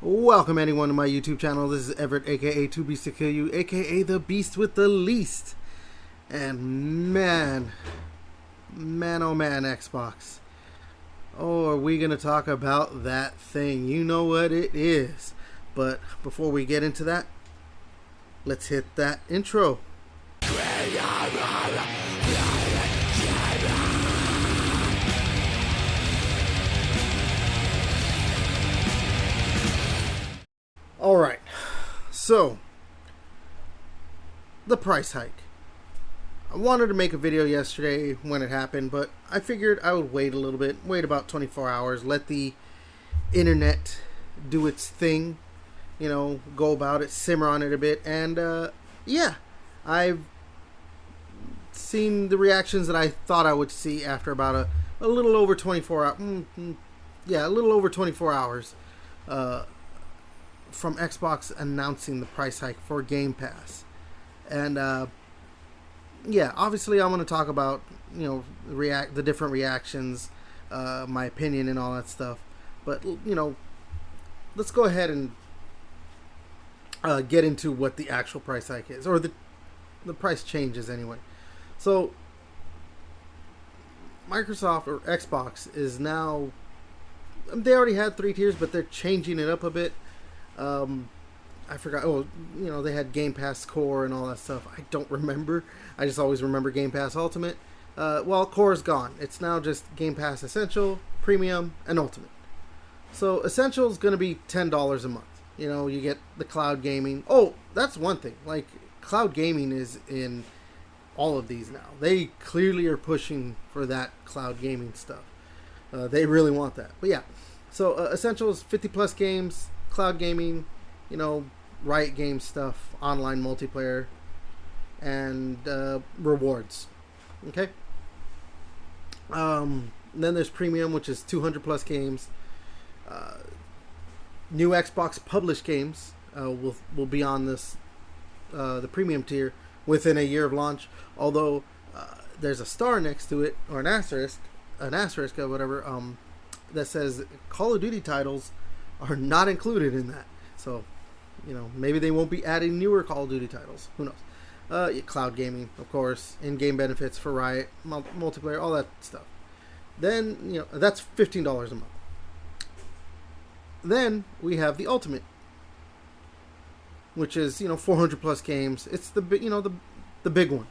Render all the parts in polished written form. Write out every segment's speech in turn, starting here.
Welcome anyone to my YouTube channel. This is Everett, aka 2Beast to Kill You, aka the Beast with the Least. And man, oh man, Xbox. Oh, are we gonna talk about that thing? You know what it is. But before we get into that, let's hit that intro. Alright, so, the price hike. I wanted to make a video yesterday when it happened, but I figured I would wait a little bit, wait about 24 hours, let the internet do its thing, go about it, simmer on it a bit, and yeah, I've seen the reactions that I thought I would see after about a little over 24 hours, a little over 24 hours, from Xbox announcing the price hike for Gamepass. And yeah, obviously I'm going to talk about the different reactions, my opinion and all that stuff, but let's go ahead and get into what the actual price hike is, or the price changes anyway. So Microsoft, or Xbox, is now, they already had 3 tiers, but they're changing it up a bit. I forgot. Oh, they had Game Pass Core and all that stuff. I don't remember. I just always remember Game Pass Ultimate. Well, Core's gone. It's now just Game Pass Essential, Premium, and Ultimate. So Essential is going to be $10 a month. You get the cloud gaming. Oh, that's one thing. Like, cloud gaming is in all of these now. They clearly are pushing for that cloud gaming stuff. They really want that. But yeah, so Essential is 50 plus games. Cloud gaming, Riot Games stuff, online multiplayer, and rewards. Okay. Then there's Premium, which is 200 plus games. New Xbox published games will be on this the Premium tier within a year of launch. Although there's a star next to it, or an asterisk or whatever, that says Call of Duty titles are not included in that. So, maybe they won't be adding newer Call of Duty titles. Who knows? Cloud gaming, of course, in-game benefits for Riot, multiplayer, all that stuff. Then, that's $15 a month. Then we have the Ultimate, which is, 400 plus games. It's the big, the big one.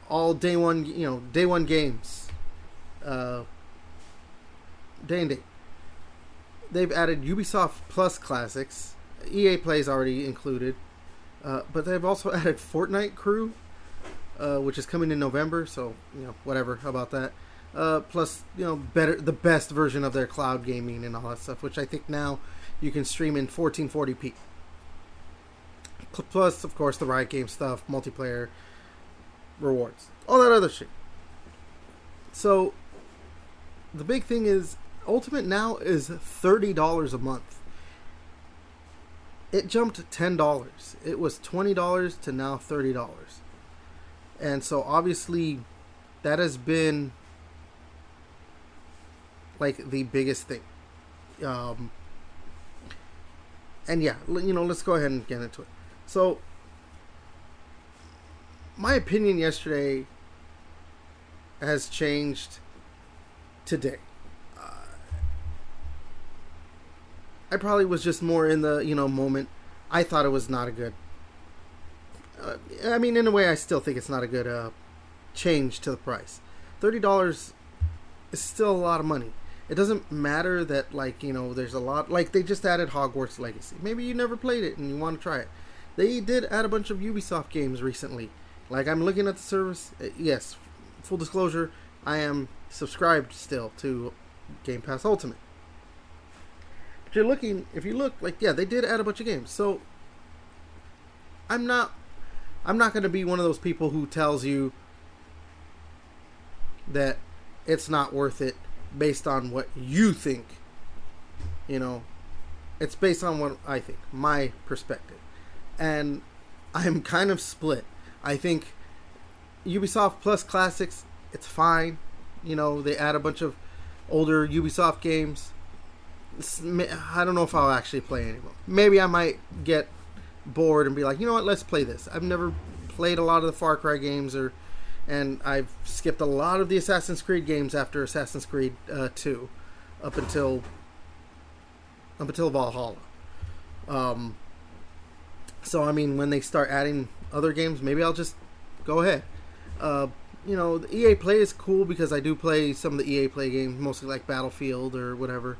All day one games. Day and date. They've added Ubisoft Plus classics. EA Play's already included. But they've also added Fortnite Crew, which is coming in November, so, whatever about that. Plus, the best version of their cloud gaming and all that stuff, which I think now you can stream in 1440p. Plus, of course, the Riot Games stuff, multiplayer, rewards, all that other shit. So, the big thing is, Ultimate now is $30 a month. It jumped $10. It was $20 to now $30. And so obviously that has been like the biggest thing. And yeah, let's go ahead and get into it. So my opinion yesterday has changed today. I probably was just more in the, moment. I thought it was not a good... in a way, I still think it's not a good change to the price. $30 is still a lot of money. It doesn't matter that, there's a lot... Like, they just added Hogwarts Legacy. Maybe you never played it and you want to try it. They did add a bunch of Ubisoft games recently. Like, I'm looking at the service. Yes, full disclosure, I am subscribed still to Game Pass Ultimate. If you look, they did add a bunch of games. So I'm not going to be one of those people who tells you that it's not worth it based on what you think. It's based on what I think, my perspective. And I'm kind of split. I think Ubisoft Plus Classics, it's fine. They add a bunch of older Ubisoft games. I don't know if I'll actually play anymore. Maybe I might get bored and be like, you know what, let's play this. I've never played a lot of the Far Cry games, and I've skipped a lot of the Assassin's Creed games after Assassin's Creed 2, up until Valhalla. So I mean, when they start adding other games, maybe I'll just go ahead. The EA Play is cool because I do play some of the EA Play games, mostly like Battlefield or whatever,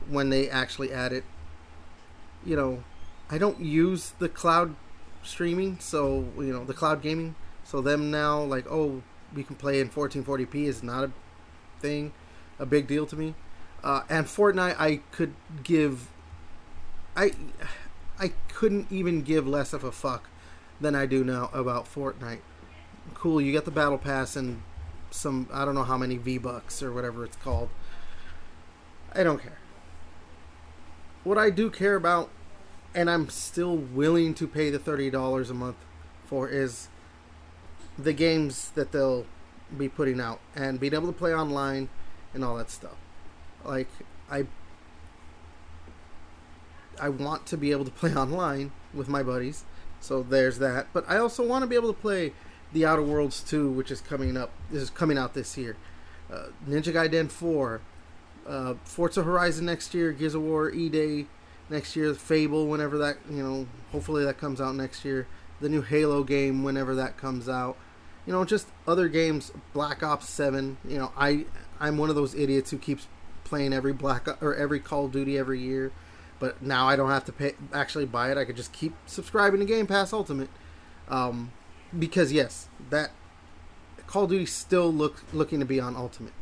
when they actually add it. I don't use the cloud streaming, so, the cloud gaming. So them now, like, oh, we can play in 1440p is not a big deal to me. And Fortnite, I couldn't even give less of a fuck than I do now about Fortnite. Cool, you get the battle pass and some, I don't know how many V-Bucks or whatever it's called. I don't care. What I do care about, and I'm still willing to pay the $30 a month for, is the games that they'll be putting out and being able to play online and all that stuff. Like, I want to be able to play online with my buddies, so there's that. But I also want to be able to play The Outer Worlds 2, which is coming up. This is coming out this year. Ninja Gaiden 4, Forza Horizon next year, Gears of War E-Day next year, Fable whenever that, hopefully that comes out next year. The new Halo game whenever that comes out. Just other games, Black Ops 7. I'm one of those idiots who keeps playing every every Call of Duty every year. But now I don't have to actually buy it. I could just keep subscribing to Game Pass Ultimate. Because yes, that Call of Duty still looking to be on Ultimate.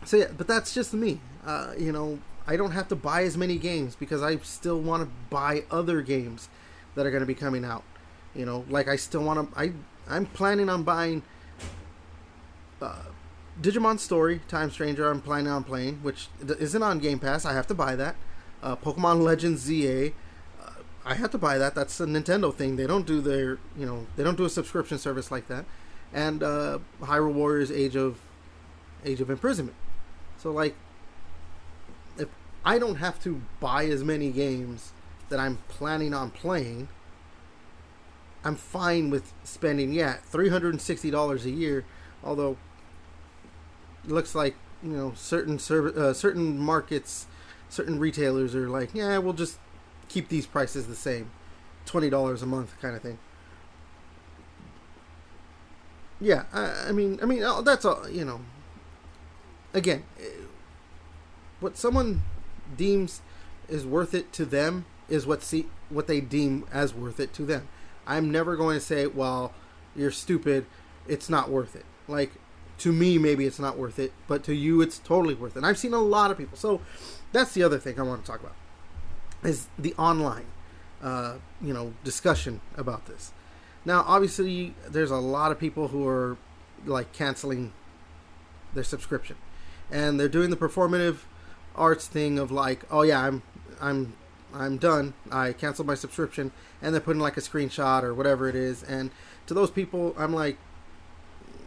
So yeah, but that's just me. I don't have to buy as many games because I still want to buy other games that are going to be coming out. Like I still want to. I'm planning on buying Digimon Story Time Stranger. I'm planning on playing, which isn't on Game Pass. I have to buy that. Pokemon Legends ZA. I have to buy that. That's a Nintendo thing. They don't do they don't do a subscription service like that. And Hyrule Warriors Age of Imprisonment. So like, if I don't have to buy as many games that I'm planning on playing, I'm fine with spending $360 a year. Although it looks like certain markets, certain retailers are like, yeah, we'll just keep these prices the same, $20 a month kind of thing. Yeah, I mean, that's all. Again, what someone deems is worth it to them is what they deem as worth it to them. I'm never going to say, well, you're stupid, it's not worth it. Like, to me, maybe it's not worth it, but to you, it's totally worth it. And I've seen a lot of people. So that's the other thing I want to talk about, is the online, discussion about this. Now, obviously, there's a lot of people who are, like, canceling their subscription. And they're doing the performative arts thing of, like, oh, yeah, I'm done. I canceled my subscription. And they're putting, like, a screenshot or whatever it is. And to those people, I'm like,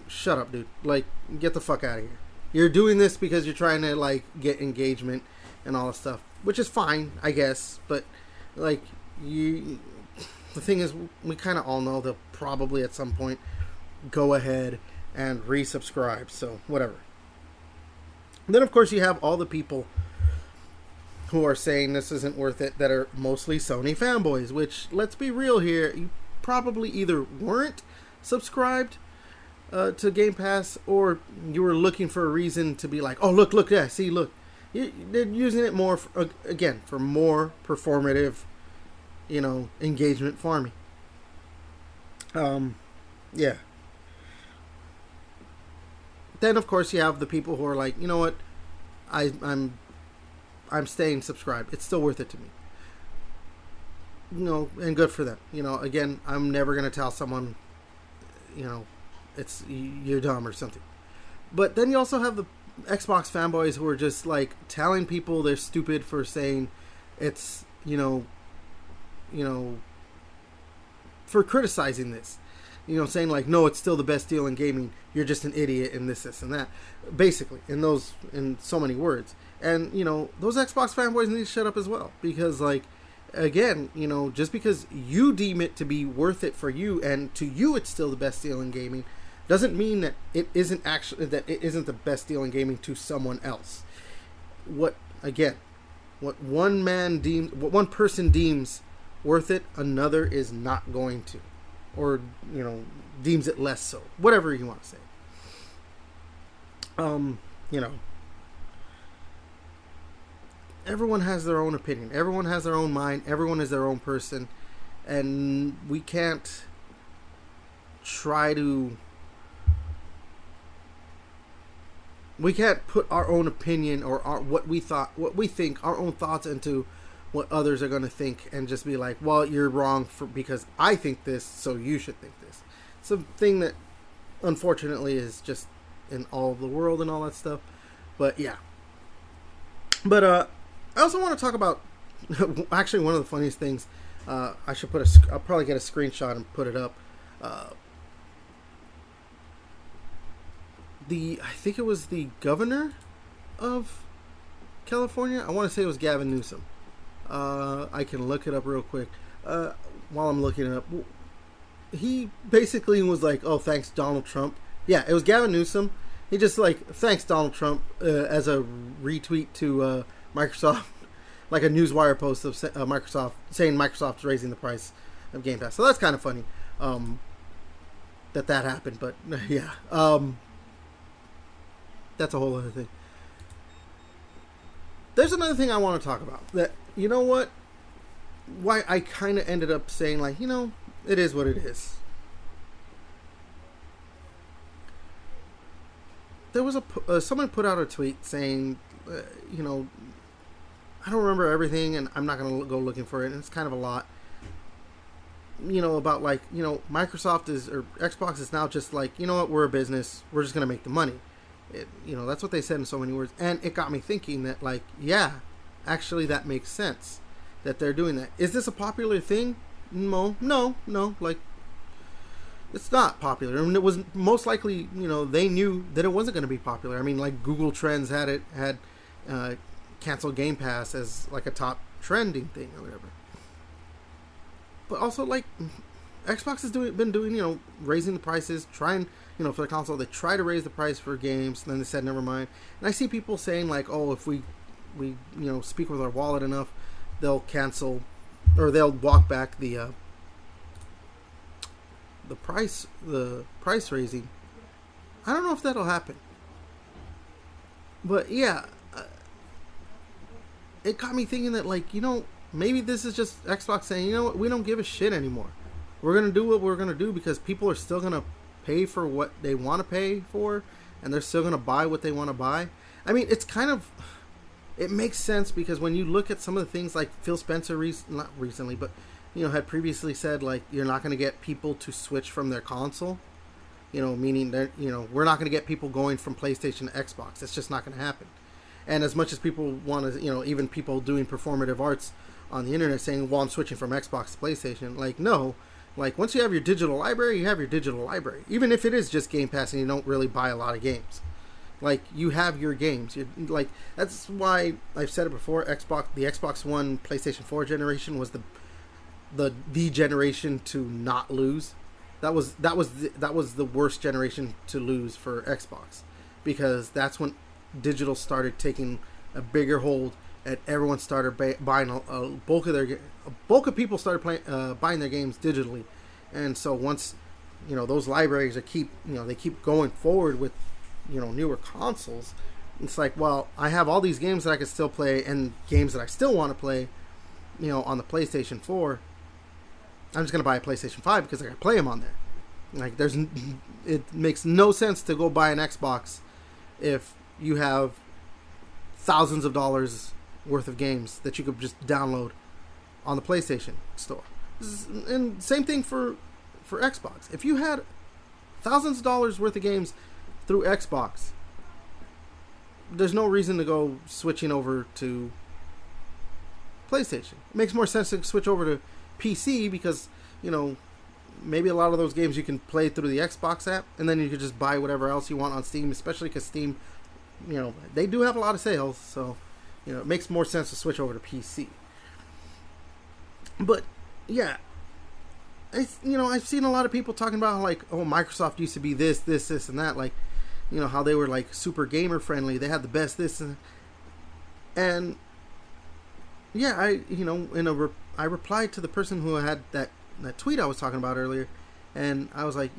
shut up, dude. Like, get the fuck out of here. You're doing this because you're trying to, like, get engagement and all this stuff. Which is fine, I guess. But, like, the thing is, we kind of all know they'll probably at some point go ahead and resubscribe. So, whatever. And then, of course, you have all the people who are saying this isn't worth it that are mostly Sony fanboys. Which, let's be real here, you probably either weren't subscribed to Game Pass, or you were looking for a reason to be like, oh, look, yeah, see, look. They're using it more, for more performative, engagement farming. Yeah. Then, of course, you have the people who are like, you know what, I'm staying subscribed. It's still worth it to me. And good for them. Again, I'm never going to tell someone, you're dumb or something. But then you also have the Xbox fanboys who are just, like, telling people they're stupid for saying it's, for criticizing this. saying like, no, it's still the best deal in gaming. You're just an idiot and this and that. Basically, in so many words. And, those Xbox fanboys need to shut up as well. Because, like, again, just because you deem it to be worth it for you and to you it's still the best deal in gaming doesn't mean that it isn't the best deal in gaming to someone else. What one person deems worth it, another is not going to. Or, deems it less so. Whatever you want to say. Everyone has their own opinion. Everyone has their own mind. Everyone is their own person. And we can't put our own opinion or what we think, our own thoughts into what others are going to think and just be like, well, you're wrong because I think this, so you should think this. It's a thing that unfortunately is just in all of the world and all that stuff. But yeah. But I also want to talk about actually one of the funniest things. I'll probably get a screenshot and put it up. I think it was the governor of California. I want to say it was Gavin Newsom. I can look it up real quick. While I'm looking it up, he basically was like, "Oh, thanks, Donald Trump." Yeah, it was Gavin Newsom. He just like, "Thanks, Donald Trump," as a retweet to Microsoft, like a Newswire post of Microsoft saying Microsoft's raising the price of Game Pass. So that's kind of funny that happened. But yeah, that's a whole other thing. There's another thing I want to talk about. That, you know what? Why I kind of ended up saying, like, it is what it is. There was someone put out a tweet saying, I don't remember everything, and I'm not going to go looking for it, and it's kind of a lot. About like, Microsoft or Xbox is now just like, you know what, we're a business, we're just going to make the money. That's what they said in so many words. And it got me thinking that, like, yeah, actually that makes sense that they're doing that. Is this a popular thing? No. Like, it's not popular. I mean, it was most likely, they knew that it wasn't going to be popular. I mean, like, Google Trends had canceled Game Pass as, like, a top trending thing or whatever. But also, like, Xbox has been doing, raising the prices, trying, for the console, they try to raise the price for games, and then they said, never mind. And I see people saying, like, oh, if we speak with our wallet enough, they'll cancel, or they'll walk back the price raising. I don't know if that'll happen. But, yeah, it got me thinking that, like, maybe this is just Xbox saying, you know what, we don't give a shit anymore. We're going to do what we're going to do because people are still going to pay for what they want to pay for, and they're still going to buy what they want to buy. I mean, it makes sense because when you look at some of the things like Phil Spencer, not recently, but, had previously said, like, you're not going to get people to switch from their console, meaning that, we're not going to get people going from PlayStation to Xbox. It's just not going to happen. And as much as people want to, even people doing performative arts on the internet saying, well, I'm switching from Xbox to PlayStation, like, no. Like, once you have your digital library, you have your digital library. Even if it is just Game Pass and you don't really buy a lot of games. Like, you have your games. That's why I've said it before, the Xbox One, PlayStation 4 generation was the generation to not lose. That was the worst generation to lose for Xbox. Because that's when digital started taking a bigger hold, and everyone started buying a bulk of people started buying their games digitally. And so once those libraries they keep going forward with newer consoles, it's like, well, I have all these games that I can still play and games that I still want to play on the PlayStation 4. I'm just going to buy a PlayStation 5 because I can play them on there. Like, it makes no sense to go buy an Xbox if you have thousands of dollars worth of games that you could just download on the PlayStation store. And same thing for Xbox. If you had thousands of dollars worth of games through Xbox, there's no reason to go switching over to PlayStation. It makes more sense to switch over to PC because, maybe a lot of those games you can play through the Xbox app, and then you could just buy whatever else you want on Steam, especially because Steam, they do have a lot of sales, so, it makes more sense to switch over to PC. But, yeah, I've seen a lot of people talking about how, like, oh, Microsoft used to be this, and that, like, how they were, like, super gamer friendly, they had the best this, and yeah, I replied to the person who had that tweet I was talking about earlier, and I was like,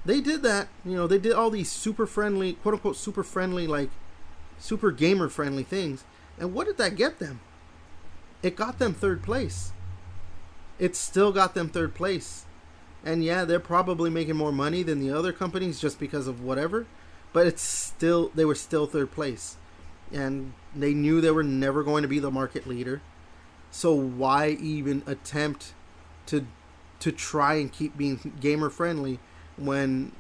they did that, they did all these super friendly, quote unquote super friendly, like super gamer friendly things, and what did that get them? It got them third place. It still got them third place, and yeah, they're probably making more money than the other companies just because of whatever, but they were still third place, and they knew they were never going to be the market leader. So why even attempt to try and keep being gamer friendly when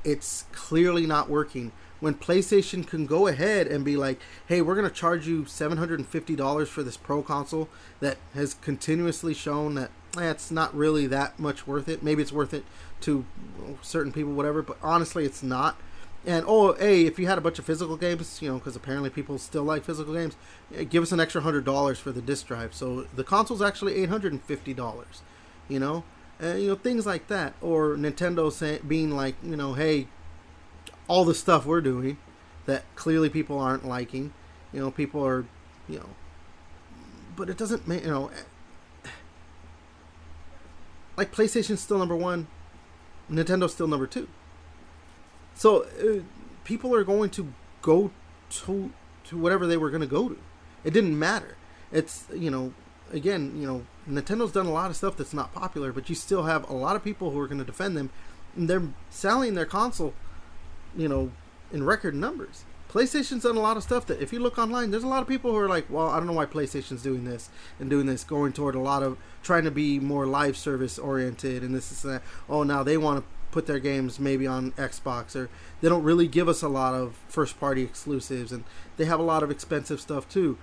it's clearly not working? When PlayStation can go ahead and be like, hey, we're going to charge you $750 for this Pro console that has continuously shown that it's not really that much worth it. Maybe it's worth it to certain people, whatever, but honestly it's not. And, hey, if you had a bunch of physical games, because apparently people still like physical games, give us an extra $100 for the disc drive. So the console's actually $850, and, things like that. Or Nintendo being like, hey, all the stuff we're doing that clearly people aren't liking, people are, but it doesn't make, like PlayStation's still number one, Nintendo's still number two. So people are going to go to whatever they were going to go to. It didn't matter. It's, again, Nintendo's done a lot of stuff that's not popular, but you still have a lot of people who are going to defend them. And they're selling their console, in record numbers. PlayStation's done a lot of stuff that if you look online, there's a lot of people who are like, well, I don't know why PlayStation's doing this, going toward a lot of trying to be more live service oriented and this and that. Oh, now they want to put their games maybe on Xbox, or they don't really give us a lot of first party exclusives, and they have a lot of expensive stuff too,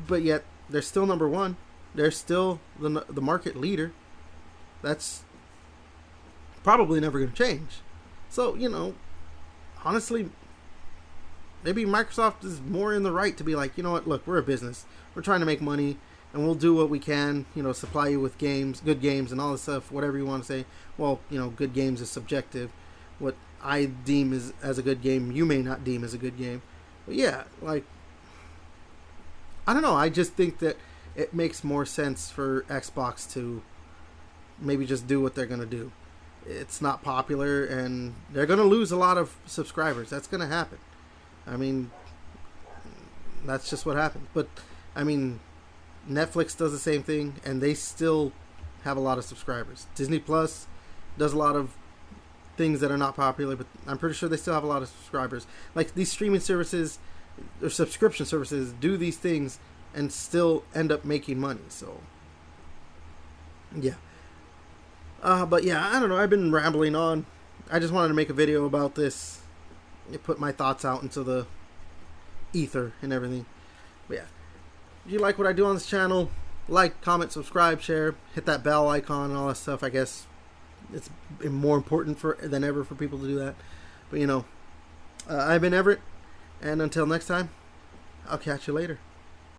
but yet they're still number one. They're still the market leader. That's probably never going to change. So, honestly, maybe Microsoft is more in the right to be like, look, we're a business, we're trying to make money, and we'll do what we can, supply you with games, good games, and all this stuff, whatever you want to say. Well, good games is subjective. What I deem as a good game, you may not deem as a good game. But yeah, like, I don't know. I just think that it makes more sense for Xbox to maybe just do what they're going to do. It's not popular, and they're going to lose a lot of subscribers. That's going to happen. I mean, that's just what happens. But, I mean, Netflix does the same thing, and they still have a lot of subscribers. Disney Plus does a lot of things that are not popular, but I'm pretty sure they still have a lot of subscribers. Like, these streaming services or subscription services do these things and still end up making money. So, yeah. But yeah, I don't know. I've been rambling on. I just wanted to make a video about this. Put my thoughts out into the ether and everything. But yeah. If you like what I do on this channel, like, comment, subscribe, share, hit that bell icon and all that stuff. I guess it's more important than ever for people to do that. But I've been Everett, and until next time, I'll catch you later.